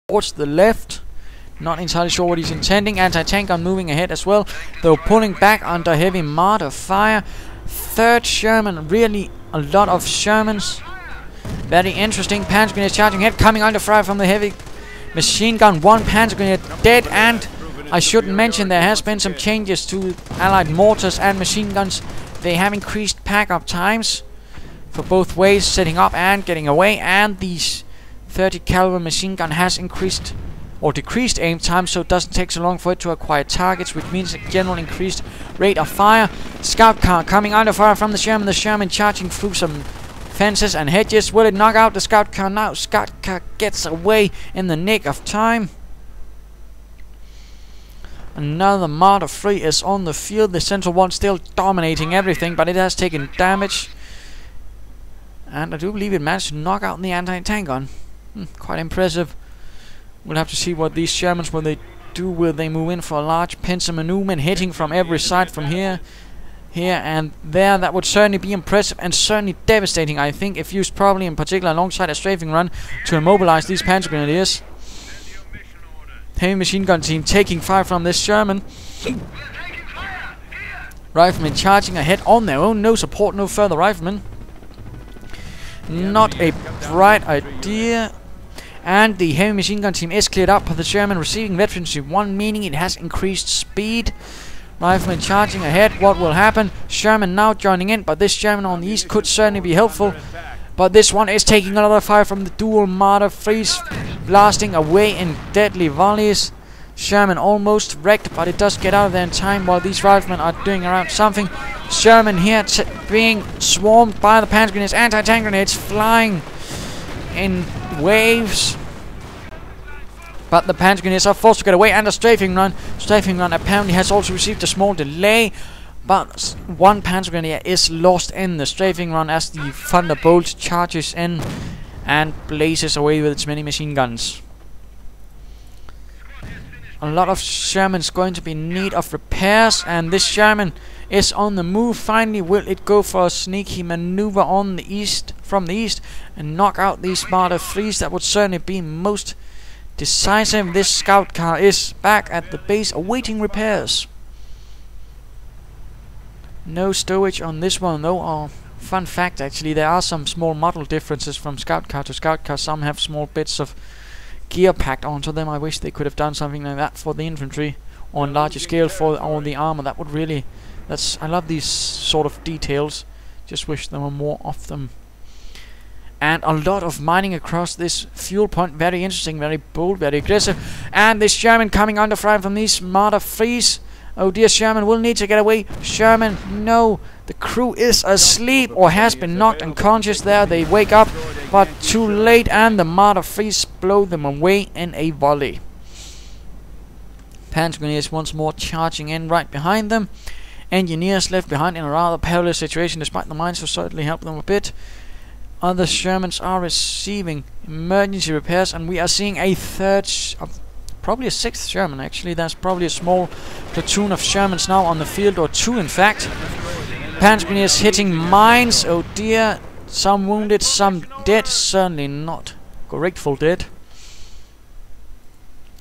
towards the left. Not entirely sure what he's intending. Anti-tank gun moving ahead as well, though pulling back under heavy mortar fire. Third Sherman, really a lot of Shermans. Very interesting. Panzer Grenadier charging ahead, coming under fire from the heavy machine gun. One Panzer Grenadier dead, and I should mention there has been some changes to Allied mortars and machine guns. They have increased pack-up times for both ways, setting up and getting away, and the 30 caliber machine gun has increased or decreased aim time, so it doesn't take so long for it to acquire targets, which means a general increased rate of fire. Scout car coming under fire from the Sherman charging through some fences and hedges. Will it knock out the scout car now? Scout car gets away in the nick of time. Another Marder 3 is on the field. The central one still dominating everything, but it has taken damage. And I do believe it managed to knock out the anti-tank gun. Quite impressive. We'll have to see what these Shermans will they do. Will they move in for a large pincer maneuver, hitting from every side from here, and there? That would certainly be impressive and certainly devastating, I think, if used properly, in particular alongside a strafing run to immobilize these Panzer Grenadiers. Heavy machine gun team taking fire from this Sherman. Riflemen charging ahead on their own. No support, no further riflemen. Not a bright idea. And the heavy machine gun team is cleared up, but the Sherman receiving veterancy 1, meaning it has increased speed. Riflemen charging ahead. What will happen? Sherman now joining in, but this Sherman on the east could certainly be helpful. But this one is taking another fire from the dual Marder 3s, blasting away in deadly volleys. Sherman almost wrecked, but it does get out of there in time while these riflemen are doing around something. Sherman here being swarmed by the Panzer Grenadiers. Anti-tank grenades flying in waves. But the Panzer Grenadiers are forced to get away, and a strafing run. Strafing run apparently has also received a small delay. But one Panzer Grenadier is lost in the strafing run as the Thunderbolt charges in and blazes away with its many machine guns. A lot of Shermans going to be in need of repairs, and this Sherman is on the move. Finally, will it go for a sneaky maneuver on the east, from the east, and knock out these Marder 3s? That would certainly be most decisive. This scout car is back at the base awaiting repairs. No stowage on this one though. Fun fact, actually, there are some small model differences from scout car to scout car. Some have small bits of gear packed onto them. I wish they could have done something like that for the infantry, or on larger scale for all the armor. That would really, I love these sort of details. Just wish there were more of them. And a lot of mining across this fuel point. Very interesting, very bold, very aggressive. And this Sherman coming under fire from these Marder 3s. Oh dear, Sherman will need to get away. Sherman, no. The crew is asleep or has been knocked unconscious there. They wake up, but too late, and the Marder 3s blow them away in a volley. Panzer Grenadiers once more charging in right behind them. Engineers left behind in a rather perilous situation, despite the mines will certainly help them a bit. Other Shermans are receiving emergency repairs, and we are seeing a third, probably a 6th Sherman actually. There's probably a small platoon of Shermans now on the field, or 2 in fact. Panzer Grenadiers hitting mines. Oh dear. Some wounded, some dead. Certainly not grateful dead.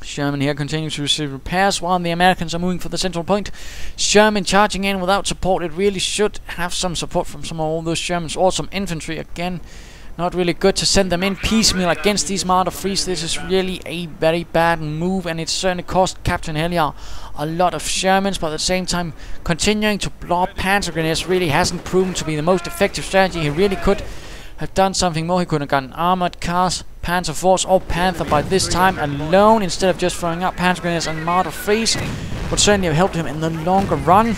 Sherman here continues to receive repairs while the Americans are moving for the central point. Sherman charging in without support. It really should have some support from some of all those Shermans, or some infantry again. Not really good to send them in piecemeal against these Marder 3s. This is really a very bad move, and it certainly cost Captain Helliar a lot of Shermans, but at the same time continuing to blow up Panzer Grenadiers really hasn't proven to be the most effective strategy. He really could have done something more. He could have gotten armored cars, Panzer Force or Panther by this time alone, instead of just throwing up Panzer Grenadiers and Marder 3s. Would certainly have helped him in the longer run.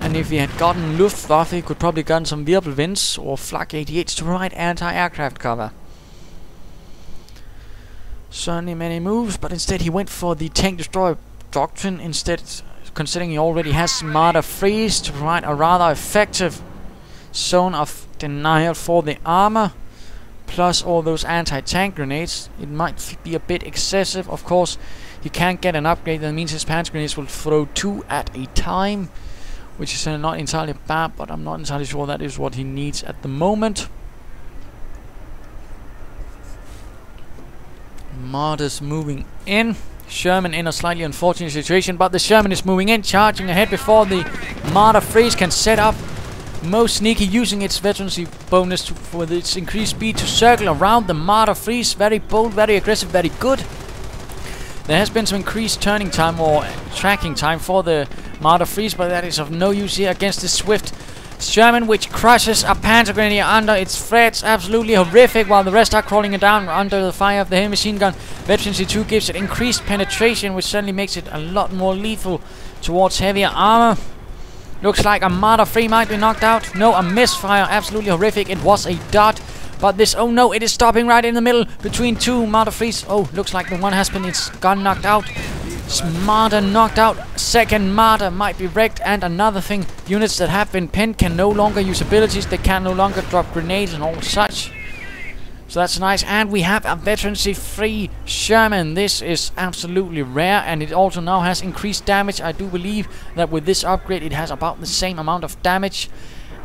And if he had gotten Luftwaffe, he could probably gotten some Wirbelwinds or Flak 88s to provide anti-aircraft cover. Certainly many moves, but instead he went for the tank destroyer doctrine instead, considering he already has Marder 3s to provide a rather effective zone of denial for the armor, plus all those anti-tank grenades. It might be a bit excessive. Of course, he can't get an upgrade. That means his Panzer Grenadiers will throw 2 at a time, which is not entirely bad, but I'm not entirely sure that is what he needs at the moment. Martyrs moving in. Sherman in a slightly unfortunate situation, but the Sherman is moving in, charging ahead before the Martyr Freeze can set up. Most sneaky, using its veterancy bonus for its increased speed to circle around the Martyr Freeze. Very bold, very aggressive, very good. There has been some increased turning time or tracking time for the Martyr Freeze, but that is of no use here against this swift Sherman, which crushes a Panzer Grenadier under its threats. Absolutely horrific, while the rest are crawling it down under the fire of the heavy machine gun. Veterancy 2 gives it increased penetration, which certainly makes it a lot more lethal towards heavier armor. Looks like a Martyr 3 might be knocked out. No, a misfire. Absolutely horrific. It was a dot. But this, oh no, it is stopping right in the middle between two Martyr 3s. Oh, looks like the one has been its gun knocked out. Martyr knocked out. Second Martyr might be wrecked. And another thing, units that have been pinned can no longer use abilities. They can no longer drop grenades and all such. So that's nice. And we have a veterancy free Sherman. This is absolutely rare, and it also now has increased damage. I do believe that with this upgrade it has about the same amount of damage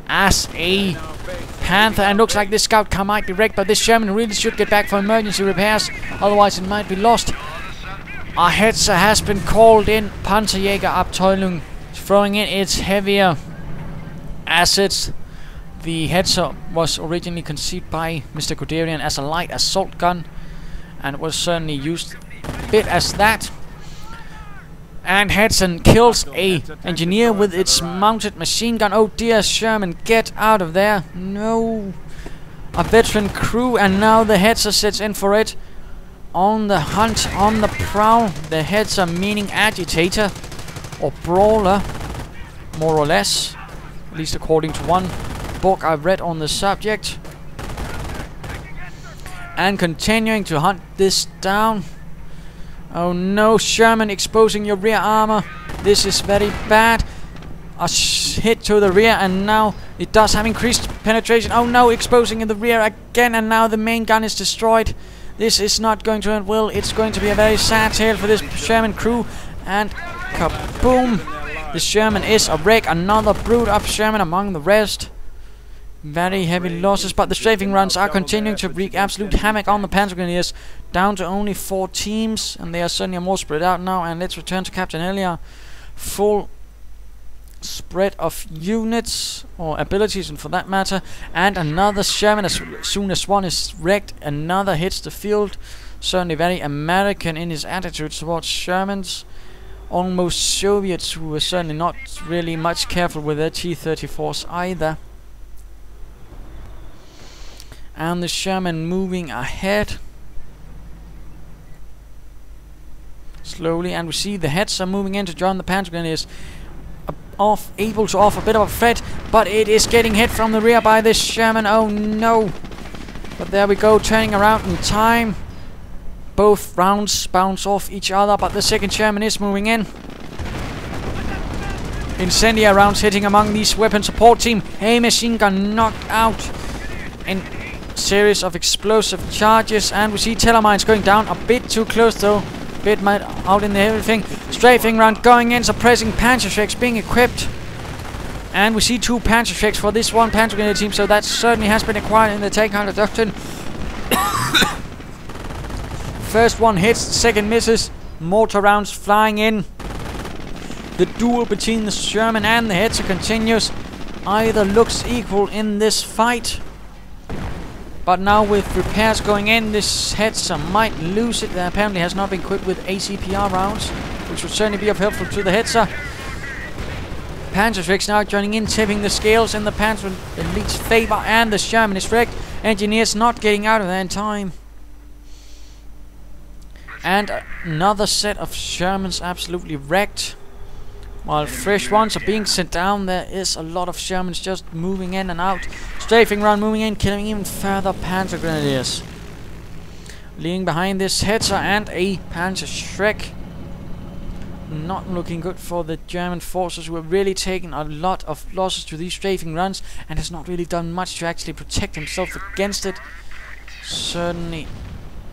as a Panther. And looks like this scout car might be wrecked, but this Sherman really should get back for emergency repairs, otherwise it might be lost. A Hetzer has been called in. Panzerjägerabteilung throwing in its heavier assets. The Hetzer was originally conceived by Mr. Guderian as a light assault gun, and it was certainly used a bit as that. And Hetzer kills a engineer with its mounted machine gun. Oh dear, Sherman, get out of there. No. A veteran crew, and now the Hetzer sets in for it. On the hunt, on the prowl. The Hetzer, meaning agitator or brawler, more or less, at least according to one book I've read on the subject. And continuing to hunt this down. Oh no, Sherman exposing your rear armor. This is very bad. A hit to the rear, and now it does have increased penetration. Oh no, exposing in the rear again, and now the main gun is destroyed. This is not going to end well. It's going to be a very sad tale for this Sherman crew. And kaboom! The Sherman is a wreck. Another brute up Sherman among the rest. Very heavy losses, but the strafing runs are continuing to wreak absolute havoc on the Panzergrenadiers. Down to only 4 teams, and they are certainly more spread out now. And let's return to Captain Helliar. Full spread of units or abilities, and for that matter. And another Sherman, as soon as one is wrecked, another hits the field. Certainly very American in his attitude towards Shermans. Almost Soviets, who were certainly not really much careful with their T-34s either. And the Sherman moving ahead slowly, and we see the Hetzer moving in to join the Panzergrenadiers. Able to offer a bit of a threat, but it is getting hit from the rear by this Sherman. Oh no! But there we go, turning around in time. Both rounds bounce off each other, but the second Sherman is moving in. Incendiary rounds hitting among these weapon support team. A machine gun knocked out in series of explosive charges, and we see Tellermines going down a bit too close though. Bit might out in the everything. Strafing round going in, suppressing Panzerschrecks being equipped. And we see 2 Panzerschrecks for this one Panzergrenadier team, so that certainly has been acquired in the tank hunter doctrine. First one hits, second misses. Mortar rounds flying in. The duel between the Sherman and the Hetzer continues. Either looks equal in this fight. But now with repairs going in, this Hetzer might lose it. There apparently has not been equipped with ACPR rounds, which would certainly be of helpful to the Hetzer. Panzerschrecks now joining in, tipping the scales in the Panzer Elite's favor, and the Sherman is wrecked. Engineers not getting out of there in time. And another set of Shermans absolutely wrecked. While fresh ones are being sent down, there is a lot of Shermans just moving in and out. Strafing round moving in, killing even further Panzergrenadiers. Leaving behind this Hetzer and a Panzerschreck. Not looking good for the German forces, who have really taken a lot of losses to these strafing runs and has not really done much to actually protect himself against it. Certainly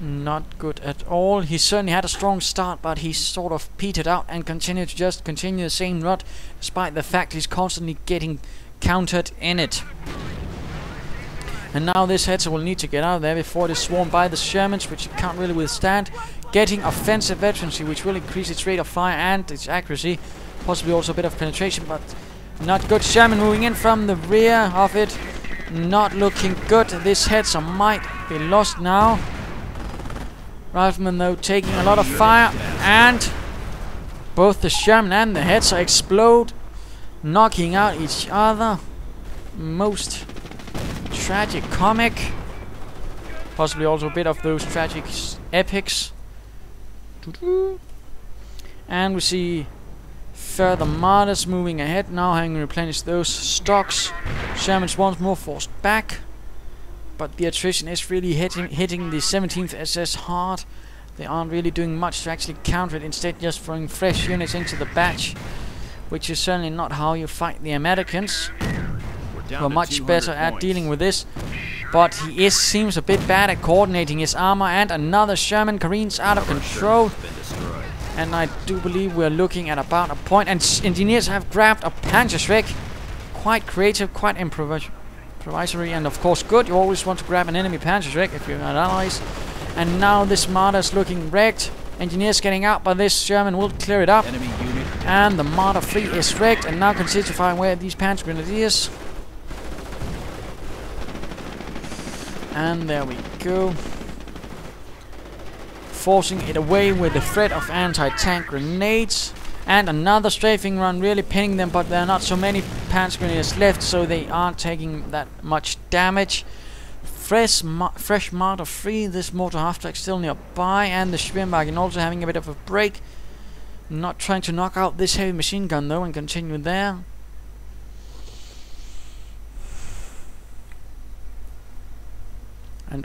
not good at all. He certainly had a strong start, but he sort of petered out and continued to just continue the same rut, despite the fact he's constantly getting countered in it. And now this Hetzer will need to get out of there before it is swarmed by the Shermans, which it can't really withstand. Getting offensive veterancy, which will increase its rate of fire and its accuracy. Possibly also a bit of penetration, but not good. Sherman moving in from the rear of it. Not looking good. This Hetzer might be lost now. Riflemen, though, taking a lot of fire. And both the Sherman and the Hetzer explode, knocking out each other. Most tragic comic. Possibly also a bit of those tragic epics. And we see further martyrs moving ahead now, having replenished those stocks. Shermans once more forced back, but the attrition is really hitting the 17th SS hard. They aren't really doing much to actually counter it, instead just throwing fresh units into the batch, which is certainly not how you fight the Americans, who are much better at dealing with this. But he seems a bit bad at coordinating his armor, and another Sherman careens out of control. And I do believe we're looking at about a point. And engineers have grabbed a Panzerschreck. Quite creative, quite improvisory, and of course good. You always want to grab an enemy Panzerschreck if you're not allies. And now this Marder is looking wrecked. Engineers getting out, but this Sherman will clear it up. And the Marder fleet is wrecked. And now consider to find where these Panzergrenadiers. And there we go. Forcing it away with the threat of anti-tank grenades. And another strafing run, really pinning them, but there are not so many Panzergrenadiers left, so they aren't taking that much damage. Fresh Marder 3, this mortar half-track still nearby, and the Schwimwagen also having a bit of a break. Not trying to knock out this heavy machine gun though, and continue there.